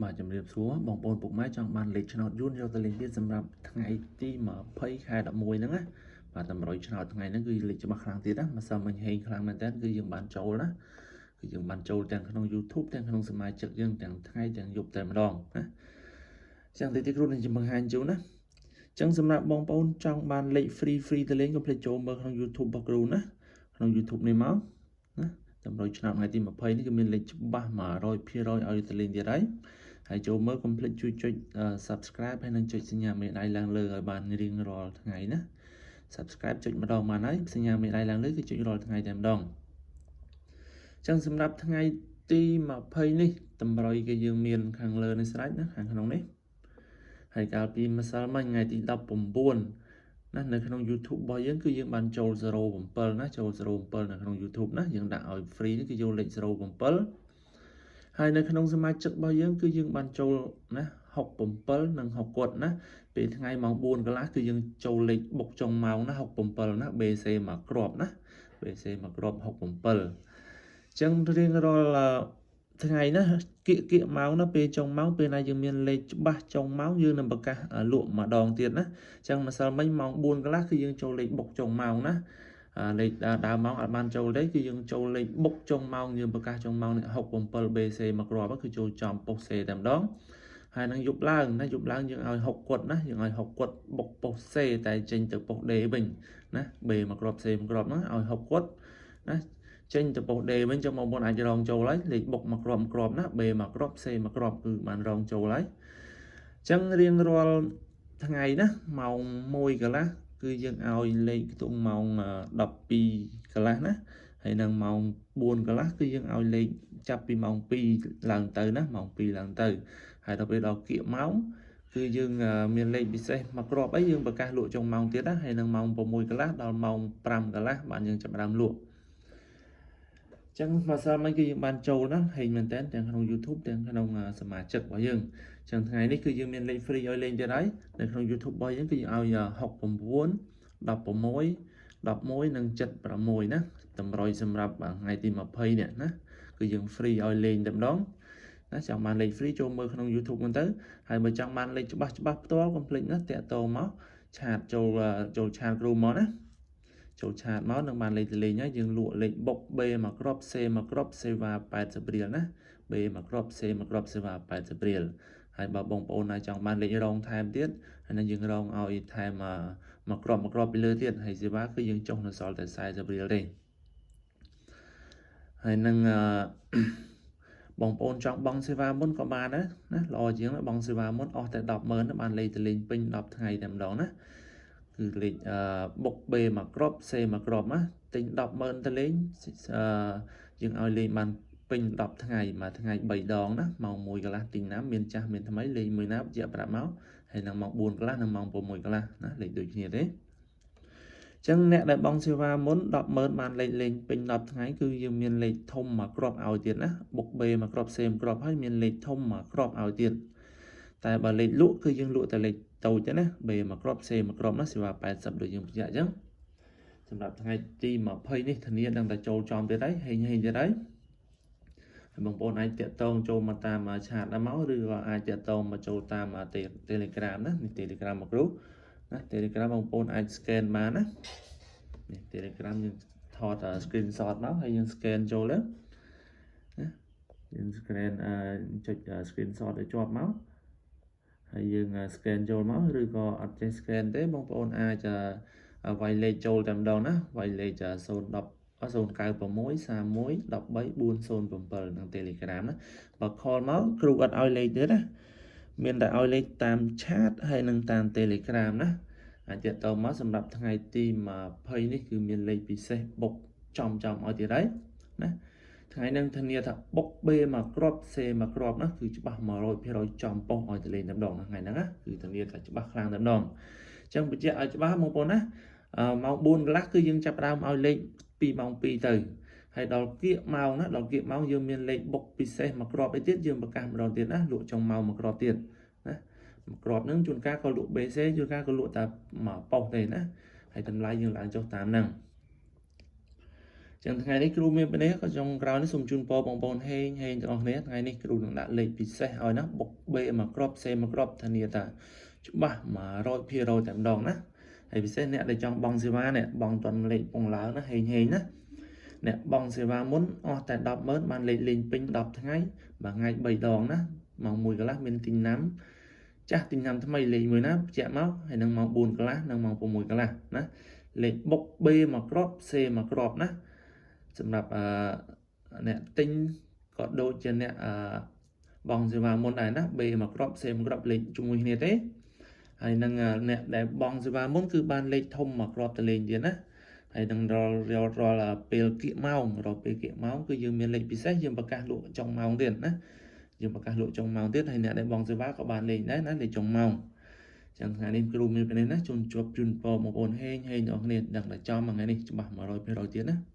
បាទជំរាបសួរបងប្អូនពុកម៉ែចង់បានលេខឆ្នោតយួនយកទៅលេងទៀតសម្រាប់ថ្ងៃទី20ខែ11ហ្នឹងណាបាទតម្រុយឆ្នោតថ្ងៃហ្នឹងគឺលេខច្បាស់ខ្លាំងទៀតណាម្សិលមិញហេងខ្លាំងមែនតើគឺយើងបានចូលណាគឺយើងបានចូលទាំងក្នុង YouTube ទាំងក្នុងសមាជិកយើងទាំងថ្ងៃទាំងយប់តែម្ដងណាចឹងទីគ្រូនឹងបង្ហាញជូនណាចឹងសម្រាប់បងប្អូនចង់បានលេខ free ទៅលេងកុំភ្លេចចូលមើលក្នុង YouTube របស់គ្រូណាក្នុង YouTube នេះមកណាតម្រុយឆ្នោតថ្ងៃទី20នេះគឺមានលេខច្បាស់ 100% ឲ្យទៅលេងទៀតហើយចូលមើលកុំភ្លេចជួយចុច Subscribe ហើយនឹងចុចសញ្ញាមេដៃឡើងលើឲ្យបានរៀងរាល់ថ្ងៃណា Subscribe ចុចម្ដងបានហើយសញ្ញាមេដៃឡើងលើគឺចុចរាល់ថ្ងៃតែម្ដងចឹងសម្រាប់ថ្ងៃទី20នេះតម្រុយគឺយើងមានខាងលើនេះស្រេចណាខាងក្នុងនេះហើយកាលពីម្សិលមិញថ្ងៃទី19ណានៅក្នុង YouTube របស់យើងគឺយើងបានចូល07ណាចូល07នៅក្នុង YouTube ណាយើងដាក់ឲ្យ free នេះគឺយកលេខ07ហើយនៅក្នុងសមាជិករបស់យើងគឺយើងបានចូលណា67និង60គាត់ណាពេលថ្ងៃម៉ោង4កន្លះគឺយើងចូលលេខបុកចុងម៉ោងណា67ណា BC មកគ្រាប់ណា BC មកគ្រាប់67អញ្ចឹងរៀងរាល់ថ្ងៃណាគៀកម៉ោងណាពេលចុងម៉ោងពេលណាយើងមានលេខច្បាស់ចុងម៉ោងយើងនឹងប្រកាសលក់ម្ដងទៀតណាអញ្ចឹងម្សិលមិញម៉ោង4កន្លះគឺយើងចូលលេខបុកចុងម៉ោងណាលេខដើមម៉ោងអត់បានចូលទេគឺយើងចូលលេខបុកចុងម៉ោងយើងប្រកាសចុងម៉ោងនេះ67 BC មកគ្រាប់គឺចូលចំប៉ុសសេតែម្ដងហើយនឹងយប់ឡើងណាយប់ឡើងយើងឲ្យ60គាត់ណាយើងឲ្យ60គាត់បុកប៉ុសសេតែចេញទៅប៉ុស D វិញណា B មកគ្រាប់ C មកគ្រាប់ហ្នឹងឲ្យ60គាត់ណាចេញទៅប៉ុស D វិញចឹងបងប្អូនអាចរងចូលហើយលេខបុកមកគ្រាប់ណា B មកគ្រាប់ C មកគ្រាប់គឺបានរងចូលហើយចឹងរៀងរាល់ថ្ងៃណាម៉ោង1កន្លះគឺយើងឲ្យលេខខ្ទង់ម៉ោង12កន្លះណាហើយនឹងម៉ោង4កន្លះគឺយើងឲ្យលេខចាប់ពីម៉ោង2ឡើងទៅណាម៉ោង2ឡើងទៅហើយដល់ពេលដល់គៀកម៉ោងគឺយើងមានលេខពិសេសមកគ្រាប់អីយើងប្រកាសលក់ចុងម៉ោងទៀតណាហើយនឹងម៉ោង6កន្លះដល់ម៉ោង5កន្លះបានយើងចាប់ផ្ដើមលក់ចឹងម្សិលមិញគឺយើងបានចូលណាហេងមែនតើទាំងក្នុង YouTube ទាំងក្នុងសមាជិករបស់យើងចឹងថ្ងៃនេះគឺយើងមានលេខ free ឲ្យលេងទៀតហើយនៅក្នុង YouTube របស់យើងគឺយើងឲ្យ69 16 11និង76ណាតម្រុយសម្រាប់ថ្ងៃទី20នេះណាគឺយើង free ឲ្យលេងតែម្ដងណាចង់បានលេខ free ចូលមើលក្នុង YouTube ហ្នឹងទៅហើយបើចង់បានលេខច្បាស់ផ្ទាល់កុំភ្លេចណាតាក់ទងមកឆាតចូលឆាតគ្រូមកណាចូលឆាតមកនឹងបានលេខទៅលេងហើយយើងលក់លេខបុក B មកគ្រាប់ C មកគ្រាប់សេវា80រៀលណា B មកគ្រាប់ C មកគ្រាប់សេវា80រៀលហើយបើបងប្អូនណាចង់បានលេខរងថែមទៀតហើយនឹងយើងរងឲ្យថែមមកគ្រាប់ពីលើទៀតហើយសេវាគឺយើងចុះនៅសល់តែ40រៀលទេហើយនឹងបងប្អូនចង់បង់សេវាមុនក៏បានដែរណាល្អជាងបង់សេវាមុនអស់តែ 100000 បានលេខទៅលេងពេញ10ថ្ងៃតែម្ដងណាគឺលេខបុក B មកគ្រាប់ C មកគ្រាប់ណាទិញ 100000 ទៅលេងយើងឲ្យលេងបានពេញ10ថ្ងៃមួយថ្ងៃ3ដងណាម៉ោង1កន្លះទិញណាមានចាស់មានថ្មីលេងមួយណាជាប្រាប់មកហើយនឹងម៉ោង4កន្លះនិងម៉ោង6កន្លះណាលេខដូចគ្នាទេចឹងអ្នកដែលបង់សេវាមុន 100000 បានលេខលេងពេញ10ថ្ងៃគឺយើងមានលេខធំមកគ្រាប់ឲ្យទៀតណាបុក B មកគ្រាប់ C មកគ្រាប់ហើយមានលេខធំមកគ្រាប់ឲ្យទៀតតែបើលេខលក់គឺយើងលក់តែលេខតូចទេណា B មកគ្រាប់ C មកគ្រាប់ណាសេវា80ដូចយើងបញ្ជាក់អញ្ចឹងសម្រាប់ថ្ងៃទី20នេះធានានឹងតែចូលចំទៀតហើយហេងទៀតហើយបងប្អូនអាចតាក់ទងចូលមកតាមឆាតដល់មកឬក៏អាចតាក់ទងមកចូលតាម Telegram ណានេះ Telegram មកគ្រូណា Telegram បងប្អូនអាច scan បានណានេះ Telegram យើងថត screenshot មកហើយយើង scan ចូលទៅណាយើង scan ចុច screenshot ឲ្យជាប់មកហើយយើង scan ចូលមកឬក៏អត់ចេះ scan ទេបងប្អូនអាចវាយលេខចូលតែម្ដងណាវាយលេខ096 31 13 407នឹង Telegram ណាបើ call មកគ្រូអត់ឲ្យលេខទៀតណាមានតែឲ្យលេខតាមឆាតហើយនឹងតាម Telegram ណាអាចតទៅមកសម្រាប់ថ្ងៃទី20នេះគឺមានលេខពិសេសបុកចំឲ្យទៀតហើយណាថ្ងៃនឹងធានាថាបុក B មកគ្រាប់ C មកគ្រាប់ណាគឺច្បាស់ 100% ចំប៉ុសឲ្យទៅលេងតែម្ដងថ្ងៃហ្នឹងណាគឺធានាថាច្បាស់ខ្លាំងតែម្ដងអញ្ចឹងបញ្ជាក់ឲ្យច្បាស់បងប្អូនណាម៉ោង4កន្លះគឺយើងចាប់ផ្ដើមឲ្យលេខពីម៉ោង2ទៅហើយដល់គៀកម៉ោងណាដល់គៀកម៉ោងយើងមានលេខបុកពិសេសមកគ្រាប់អីទៀតយើងប្រកាសម្ដងទៀតណាលក់ចុងម៉ោងមកគ្រាប់ទៀតណាមកគ្រាប់ហ្នឹងជួនកាលក៏លក់ BC ជួនកាលក៏លក់តែមកប៉ុសទេណាហើយតម្លៃយើងឡើងចុះតាមហ្នឹង ចឹងថ្ងៃនេះគ្រូមានពេលនេះក៏ចុងក្រោយនេះសូមជូនពរបងប្អូនហេងទាំងអស់គ្នាថ្ងៃនេះគ្រូនឹងដាក់លេខពិសេសឲ្យណាបុក B មកគ្រាប់ C មកគ្រាប់ធានាថាច្បាស់ 100% តែម្ដងណាហើយពិសេសអ្នកដែលចង់បង់សេវាអ្នកបង់តន់លេខពងឡើងណាហេងណាអ្នកបង់សេវាមុនអស់តែ 100000 បានលេខលេងពេញ10ថ្ងៃមួយថ្ងៃ3ដងណាម៉ោង1កន្លះមានទិញណាំចាស់ទិញណាំថ្មីលេខមួយណាបញ្ជាក់មកហើយនឹងម៉ោង4កន្លះនិងម៉ោង6កន្លះណាលេខបុក B មកគ្រាប់ C មកគ្រាប់ណាសម្រាប់អ្នកទិញក៏ដូចជាអ្នកបងសេវាមុនដែរណា B មកគ្រាប់ C មកគ្រាប់លេខជាមួយគ្នាទេហើយនឹងអ្នកដែលបងសេវាមុនគឺបានលេខធំមកគ្រាប់ទៅលេងទៀតណាហើយនឹងរាល់ពេលគៀកម៉ោងគឺយើងមានលេខពិសេសយើងប្រកាសលក់ចុងម៉ោងទៀតណាយើងប្រកាសលក់ចុងម៉ោងទៀតហើយអ្នកដែលបងសេវាក៏បានលេខដែរណាលេខចុងម៉ោងចឹងថ្ងៃនេះគ្រូមានពេលនេះណាជូនពរបងប្អូនហេងទាំងអស់គ្នាដឹងតែចំថ្ងៃនេះច្បាស់ 100% ទៀតណា